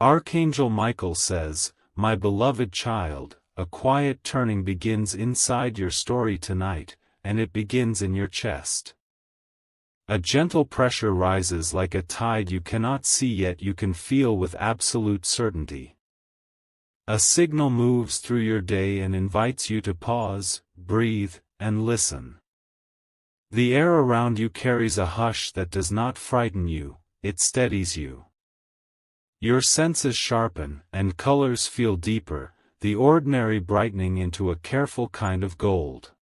Archangel Michael says, "My beloved child, a quiet turning begins inside your story tonight, and it begins in your chest. A gentle pressure rises like a tide you cannot see yet you can feel with absolute certainty. A signal moves through your day and invites you to pause, breathe, and listen. The air around you carries a hush that does not frighten you, it steadies you. Your senses sharpen, and colors feel deeper, the ordinary brightening into a careful kind of gold.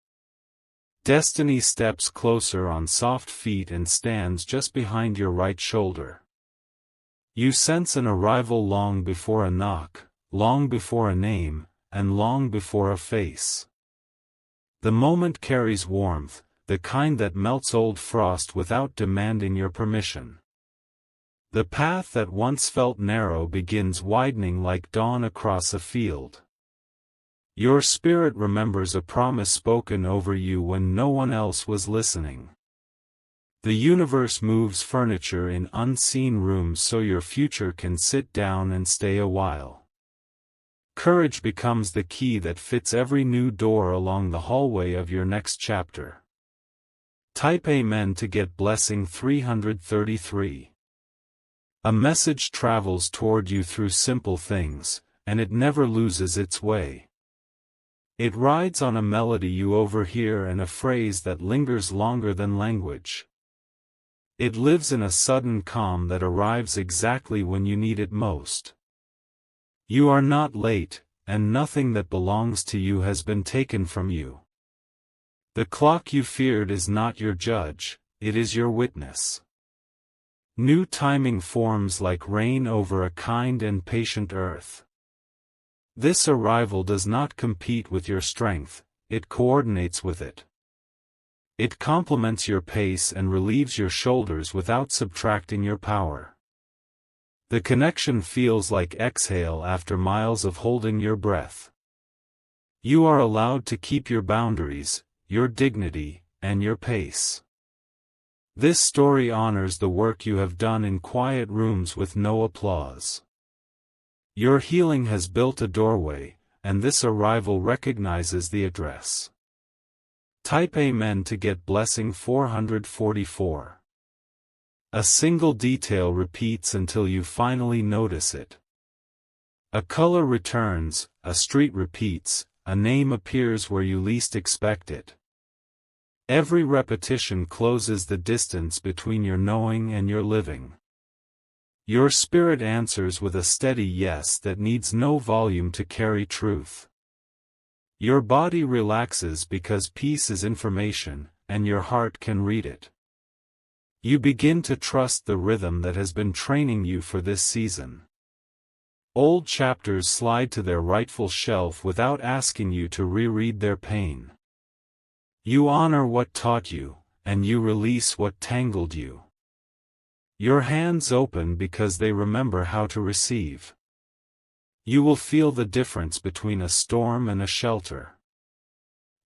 Destiny steps closer on soft feet and stands just behind your right shoulder. You sense an arrival long before a knock, long before a name, and long before a face. The moment carries warmth, the kind that melts old frost without demanding your permission. The path that once felt narrow begins widening like dawn across a field. Your spirit remembers a promise spoken over you when no one else was listening. The universe moves furniture in unseen rooms so your future can sit down and stay a while. Courage becomes the key that fits every new door along the hallway of your next chapter. Type Amen to get blessing 333. A message travels toward you through simple things, and it never loses its way. It rides on a melody you overhear and a phrase that lingers longer than language. It lives in a sudden calm that arrives exactly when you need it most. You are not late, and nothing that belongs to you has been taken from you. The clock you feared is not your judge, it is your witness. New timing forms like rain over a kind and patient earth. This arrival does not compete with your strength, it coordinates with it. It complements your pace and relieves your shoulders without subtracting your power. The connection feels like exhale after miles of holding your breath. You are allowed to keep your boundaries, your dignity, and your pace. This story honors the work you have done in quiet rooms with no applause. Your healing has built a doorway, and this arrival recognizes the address. Type Amen to get blessing 444. A single detail repeats until you finally notice it. A color returns, a street repeats, a name appears where you least expect it. Every repetition closes the distance between your knowing and your living. Your spirit answers with a steady yes that needs no volume to carry truth. Your body relaxes because peace is information, and your heart can read it. You begin to trust the rhythm that has been training you for this season. Old chapters slide to their rightful shelf without asking you to reread their pain. You honor what taught you, and you release what tangled you. Your hands open because they remember how to receive. You will feel the difference between a storm and a shelter.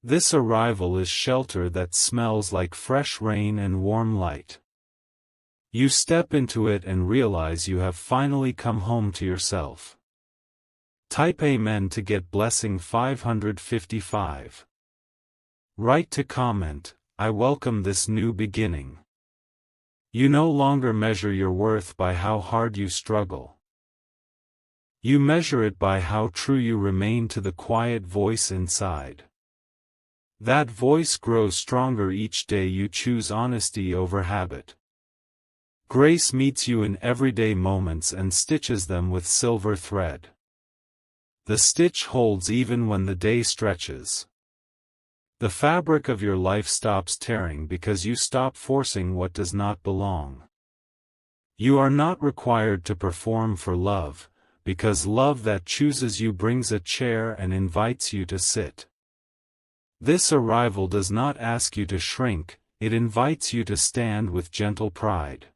This arrival is shelter that smells like fresh rain and warm light. You step into it and realize you have finally come home to yourself. Type Amen to get blessing 555. Write to comment, I welcome this new beginning. You no longer measure your worth by how hard you struggle. You measure it by how true you remain to the quiet voice inside. That voice grows stronger each day you choose honesty over habit. Grace meets you in everyday moments and stitches them with silver thread. The stitch holds even when the day stretches. The fabric of your life stops tearing because you stop forcing what does not belong. You are not required to perform for love, because love that chooses you brings a chair and invites you to sit. This arrival does not ask you to shrink, it invites you to stand with gentle pride.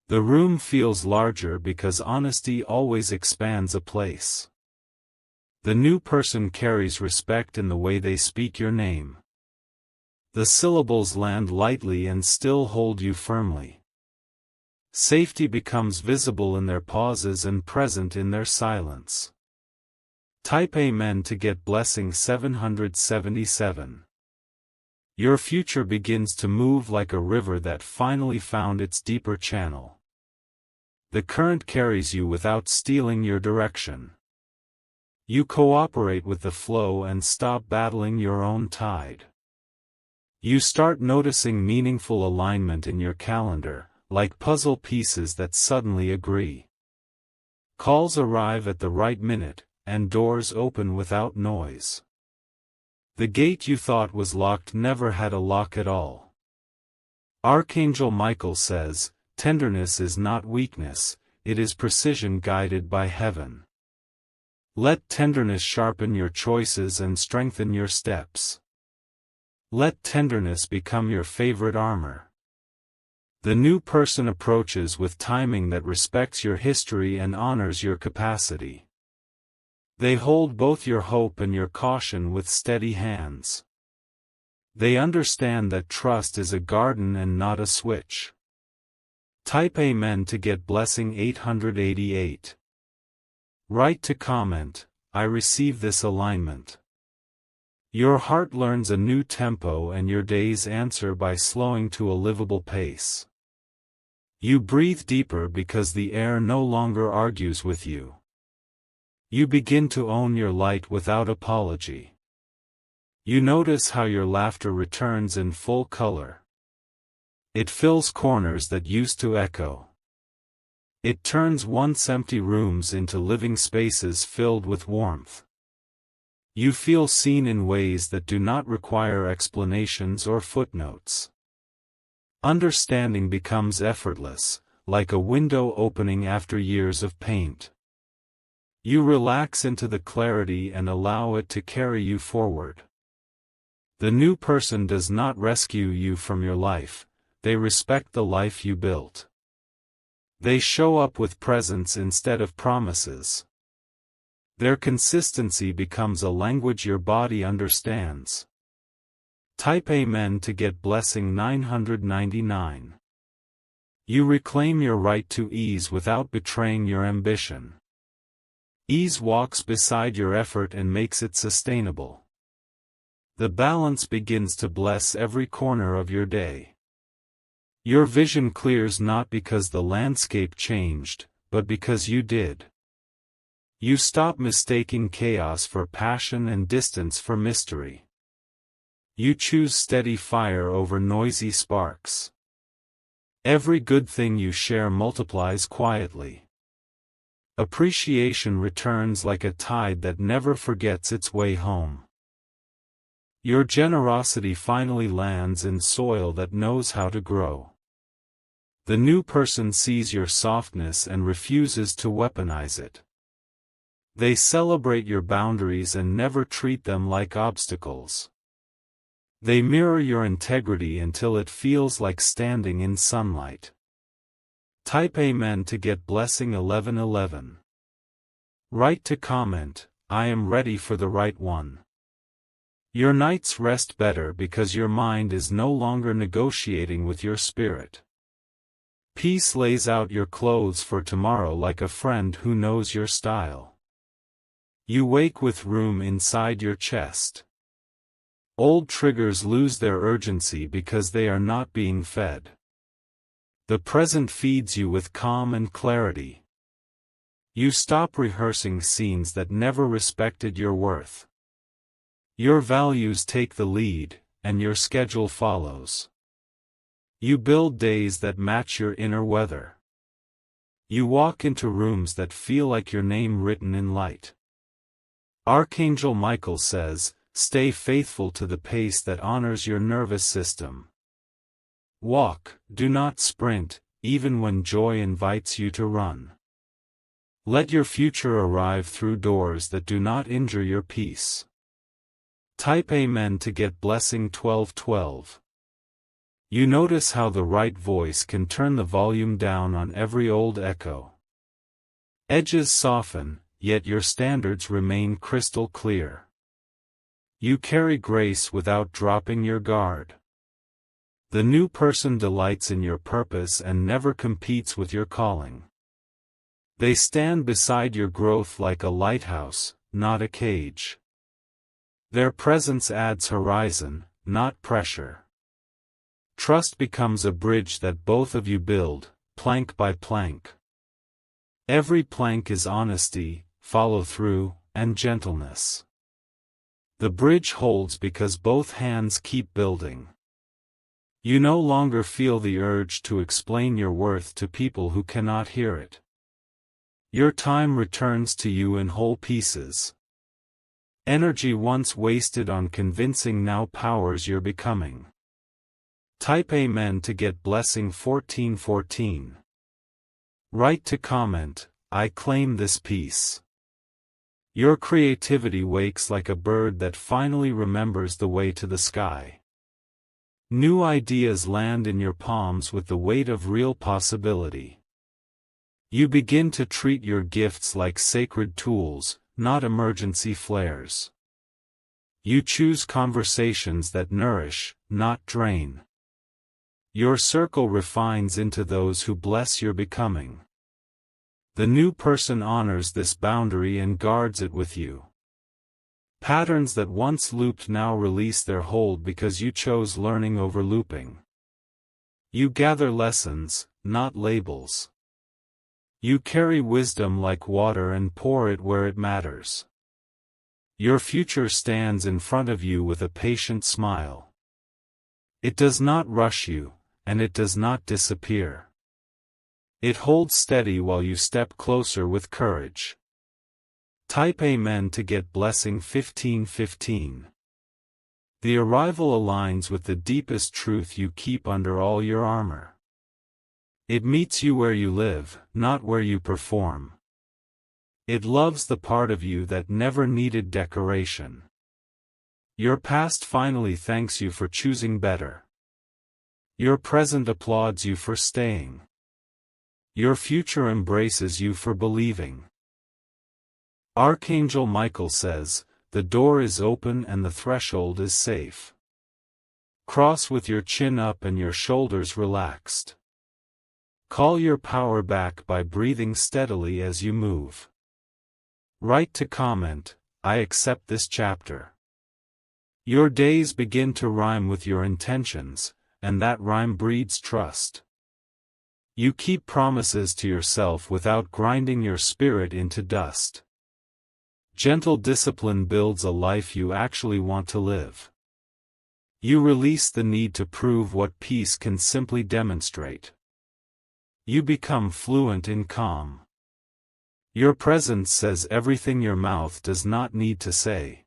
The room feels larger because honesty always expands a place. The new person carries respect in the way they speak your name. The syllables land lightly and still hold you firmly. Safety becomes visible in their pauses and present in their silence. Type Amen to get blessing 777. Your future begins to move like a river that finally found its deeper channel. The current carries you without stealing your direction. You cooperate with the flow and stop battling your own tide. You start noticing meaningful alignment in your calendar, like puzzle pieces that suddenly agree. Calls arrive at the right minute, and doors open without noise. The gate you thought was locked never had a lock at all. Archangel Michael says, tenderness is not weakness, it is precision guided by heaven. Let tenderness sharpen your choices and strengthen your steps. Let tenderness become your favorite armor. The new person approaches with timing that respects your history and honors your capacity. They hold both your hope and your caution with steady hands. They understand that trust is a garden and not a switch. Type Amen to get blessing 888. Write to comment, I receive this alignment. Your heart learns a new tempo and your days answer by slowing to a livable pace. You breathe deeper because the air no longer argues with you. You begin to own your light without apology. You notice how your laughter returns in full color. It fills corners that used to echo. It turns once empty rooms into living spaces filled with warmth. You feel seen in ways that do not require explanations or footnotes. Understanding becomes effortless, like a window opening after years of paint. You relax into the clarity and allow it to carry you forward. The new person does not rescue you from your life, they respect the life you built. They show up with presence instead of promises. Their consistency becomes a language your body understands. Type Amen to get blessing 999. You reclaim your right to ease without betraying your ambition. Ease walks beside your effort and makes it sustainable. The balance begins to bless every corner of your day. Your vision clears not because the landscape changed, but because you did. You stop mistaking chaos for passion and distance for mystery. You choose steady fire over noisy sparks. Every good thing you share multiplies quietly. Appreciation returns like a tide that never forgets its way home. Your generosity finally lands in soil that knows how to grow. The new person sees your softness and refuses to weaponize it. They celebrate your boundaries and never treat them like obstacles. They mirror your integrity until it feels like standing in sunlight. Type Amen to get blessing 1111. Write to comment, I am ready for the right one. Your nights rest better because your mind is no longer negotiating with your spirit. Peace lays out your clothes for tomorrow like a friend who knows your style. You wake with room inside your chest. Old triggers lose their urgency because they are not being fed. The present feeds you with calm and clarity. You stop rehearsing scenes that never respected your worth. Your values take the lead, and your schedule follows. You build days that match your inner weather. You walk into rooms that feel like your name written in light. Archangel Michael says, stay faithful to the pace that honors your nervous system. Walk, do not sprint, even when joy invites you to run. Let your future arrive through doors that do not injure your peace. Type Amen to get blessing 1212. You notice how the right voice can turn the volume down on every old echo. Edges soften, yet your standards remain crystal clear. You carry grace without dropping your guard. The new person delights in your purpose and never competes with your calling. They stand beside your growth like a lighthouse, not a cage. Their presence adds horizon, not pressure. Trust becomes a bridge that both of you build, plank by plank. Every plank is honesty, follow-through, and gentleness. The bridge holds because both hands keep building. You no longer feel the urge to explain your worth to people who cannot hear it. Your time returns to you in whole pieces. Energy once wasted on convincing now powers your becoming. Type Amen to get blessing 1414. Write to comment, I claim this peace. Your creativity wakes like a bird that finally remembers the way to the sky. New ideas land in your palms with the weight of real possibility. You begin to treat your gifts like sacred tools, not emergency flares. You choose conversations that nourish, not drain. Your circle refines into those who bless your becoming. The new person honors this boundary and guards it with you. Patterns that once looped now release their hold because you chose learning over looping. You gather lessons, not labels. You carry wisdom like water and pour it where it matters. Your future stands in front of you with a patient smile. It does not rush you, and it does not disappear. It holds steady while you step closer with courage. Type Amen to get blessing 1515. The arrival aligns with the deepest truth you keep under all your armor. It meets you where you live, not where you perform. It loves the part of you that never needed decoration. Your past finally thanks you for choosing better. Your present applauds you for staying. Your future embraces you for believing. Archangel Michael says, the door is open and the threshold is safe. Cross with your chin up and your shoulders relaxed. Call your power back by breathing steadily as you move. Write to comment, I accept this chapter. Your days begin to rhyme with your intentions, and that rhyme breeds trust. You keep promises to yourself without grinding your spirit into dust. Gentle discipline builds a life you actually want to live. You release the need to prove what peace can simply demonstrate. You become fluent in calm. Your presence says everything your mouth does not need to say.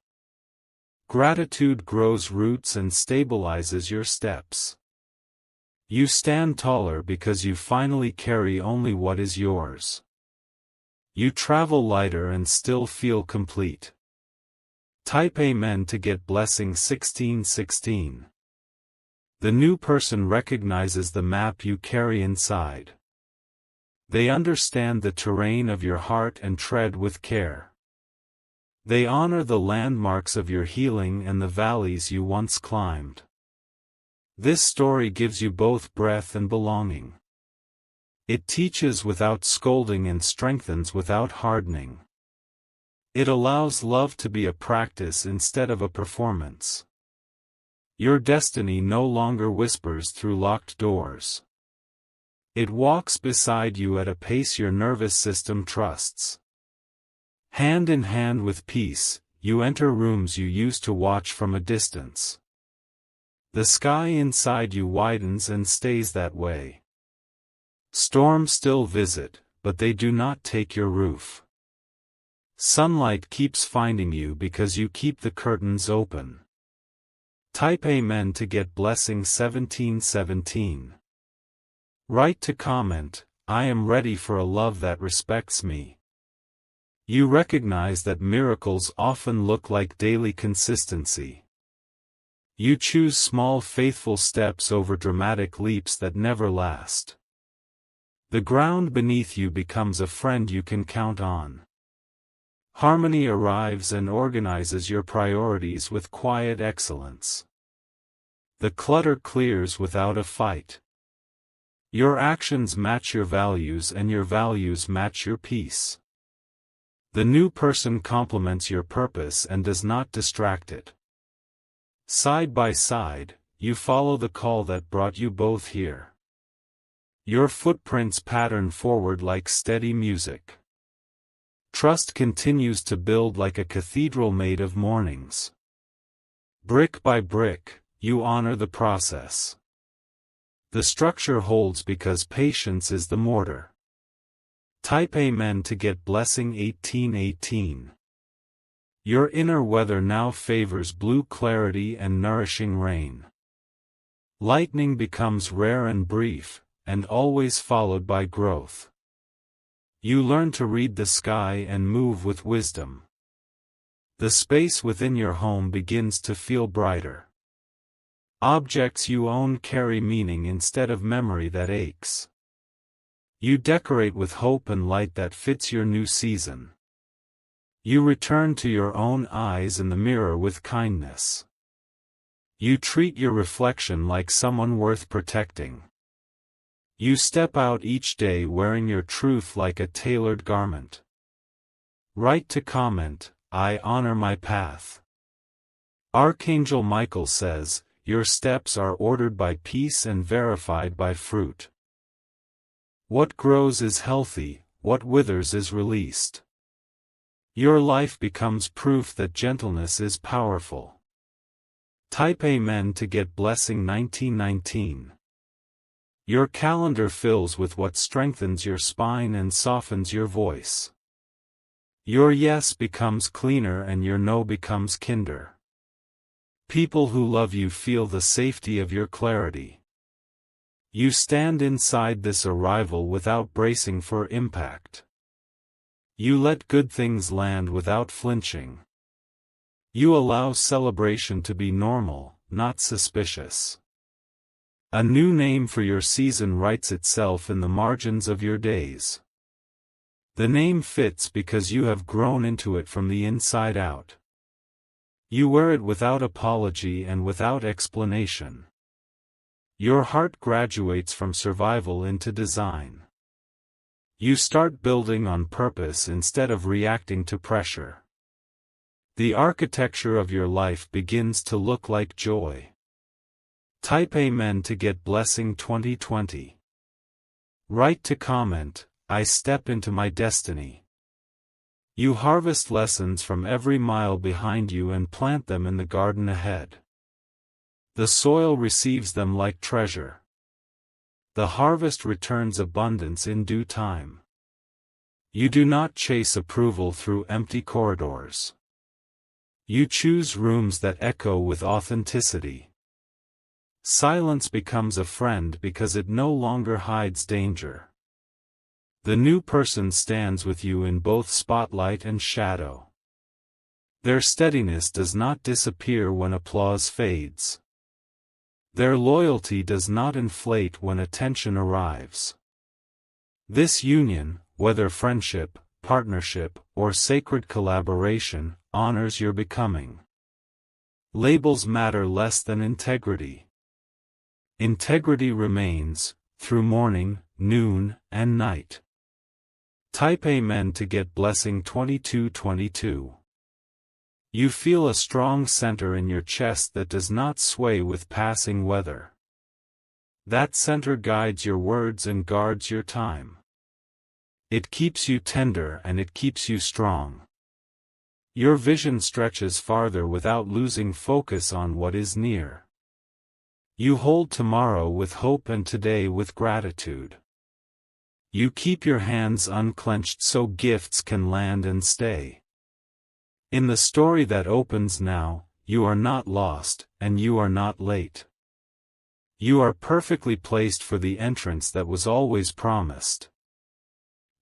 Gratitude grows roots and stabilizes your steps. You stand taller because you finally carry only what is yours. You travel lighter and still feel complete. Type Amen to get blessing 1616. The new person recognizes the map you carry inside. They understand the terrain of your heart and tread with care. They honor the landmarks of your healing and the valleys you once climbed. This story gives you both breath and belonging. It teaches without scolding and strengthens without hardening. It allows love to be a practice instead of a performance. Your destiny no longer whispers through locked doors. It walks beside you at a pace your nervous system trusts. Hand in hand with peace, you enter rooms you used to watch from a distance. The sky inside you widens and stays that way. Storms still visit, but they do not take your roof. Sunlight keeps finding you because you keep the curtains open. Type Amen to get blessing 1717. Write to comment, I am ready for a love that respects me. You recognize that miracles often look like daily consistency. You choose small faithful steps over dramatic leaps that never last. The ground beneath you becomes a friend you can count on. Harmony arrives and organizes your priorities with quiet excellence. The clutter clears without a fight. Your actions match your values and your values match your peace. The new person complements your purpose and does not distract it. Side by side, you follow the call that brought you both here. Your footprints pattern forward like steady music. Trust continues to build like a cathedral made of mornings. Brick by brick, you honor the process. The structure holds because patience is the mortar. Type Amen to get blessing 1818. Your inner weather now favors blue clarity and nourishing rain. Lightning becomes rare and brief, and always followed by growth. You learn to read the sky and move with wisdom. The space within your home begins to feel brighter. Objects you own carry meaning instead of memory that aches. You decorate with hope and light that fits your new season. You return to your own eyes in the mirror with kindness. You treat your reflection like someone worth protecting. You step out each day wearing your truth like a tailored garment. Write to comment, I honor my path. Archangel Michael says, your steps are ordered by peace and verified by fruit. What grows is healthy, what withers is released. Your life becomes proof that gentleness is powerful. Type Amen to get blessing 1919. Your calendar fills with what strengthens your spine and softens your voice. Your yes becomes cleaner and your no becomes kinder. People who love you feel the safety of your clarity. You stand inside this arrival without bracing for impact. You let good things land without flinching. You allow celebration to be normal, not suspicious. A new name for your season writes itself in the margins of your days. The name fits because you have grown into it from the inside out. You wear it without apology and without explanation. Your heart graduates from survival into design. You start building on purpose instead of reacting to pressure. The architecture of your life begins to look like joy. Type Amen to get blessing 2020. Write to comment, I step into my destiny. You harvest lessons from every mile behind you and plant them in the garden ahead. The soil receives them like treasure. The harvest returns abundance in due time. You do not chase approval through empty corridors. You choose rooms that echo with authenticity. Silence becomes a friend because it no longer hides danger. The new person stands with you in both spotlight and shadow. Their steadiness does not disappear when applause fades. Their loyalty does not inflate when attention arrives. This union, whether friendship, partnership, or sacred collaboration, honors your becoming. Labels matter less than integrity. Integrity remains, through morning, noon, and night. Type Amen to get blessing 2222. You feel a strong center in your chest that does not sway with passing weather. That center guides your words and guards your time. It keeps you tender and it keeps you strong. Your vision stretches farther without losing focus on what is near. You hold tomorrow with hope and today with gratitude. You keep your hands unclenched so gifts can land and stay. In the story that opens now, you are not lost, and you are not late. You are perfectly placed for the entrance that was always promised.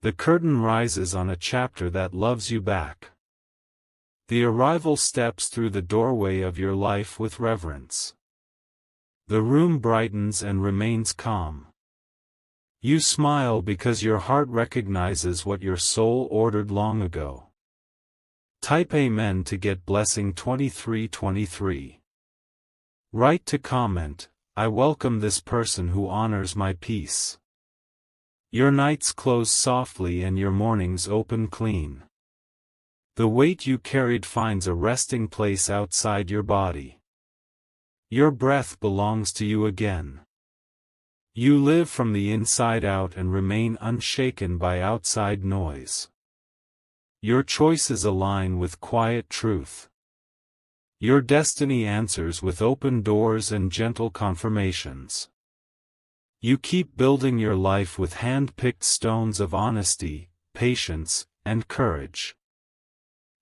The curtain rises on a chapter that loves you back. The arrival steps through the doorway of your life with reverence. The room brightens and remains calm. You smile because your heart recognizes what your soul ordered long ago. Type Amen to get blessing 2323. Write to comment, I welcome this person who honors my peace. Your nights close softly and your mornings open clean. The weight you carried finds a resting place outside your body. Your breath belongs to you again. You live from the inside out and remain unshaken by outside noise. Your choices align with quiet truth. Your destiny answers with open doors and gentle confirmations. You keep building your life with hand-picked stones of honesty, patience, and courage.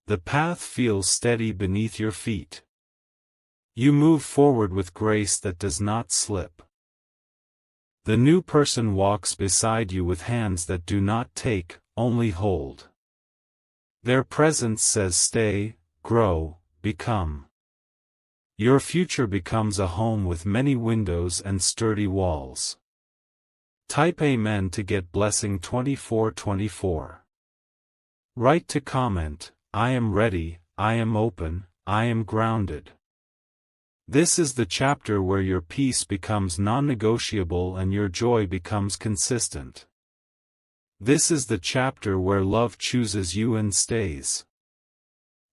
The path feels steady beneath your feet. You move forward with grace that does not slip. The new person walks beside you with hands that do not take, only hold. Their presence says stay, grow, become. Your future becomes a home with many windows and sturdy walls. Type Amen to get blessing 2424. Write to comment, I am ready, I am open, I am grounded. This is the chapter where your peace becomes non-negotiable and your joy becomes consistent. This is the chapter where love chooses you and stays.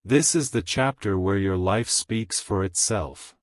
This is the chapter where your life speaks for itself.